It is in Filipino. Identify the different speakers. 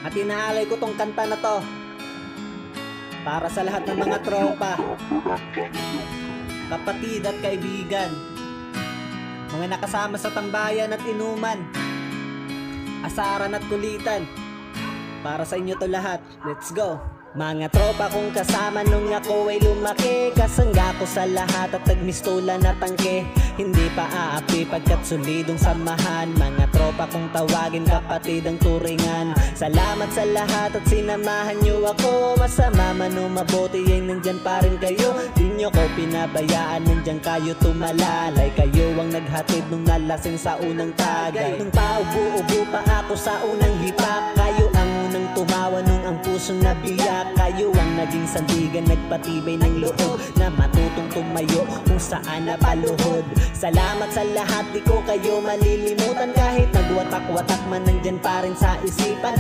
Speaker 1: At inaalay ko tong kanta na to para sa lahat ng mga tropa, kapatid at kaibigan, mga nakasama sa tambayan at inuman, asaran at kulitan. Para sa inyo to lahat. Let's go. Mga tropa kong kasama nung ako ay lumaki, kasangga ko sa lahat at nagmistola na tangke. Hindi pa aapi pagkat solidong samahan. Mga tropa kong tawagin kapatid ang turingan. Salamat sa lahat at sinamahan nyo ako. Masama man o mabuti ay nandyan pa rin kayo. Di nyo ko pinabayaan, nandyan kayo tumalalay. Kayo ang naghatid nung nalasing sa unang tagay. Nung paubo-ubo pa ako sa unang hipak, kayo ang unang tumawa nung ang pusong nabiyak. Kayo ang naging sandigan, nagpatibay ng loob na matutong tumayo kung saan napaluhod. Salamat sa lahat, di ko kayo malilimutan. Kahit nagwatak-watak man, nandyan pa rin sa isipan.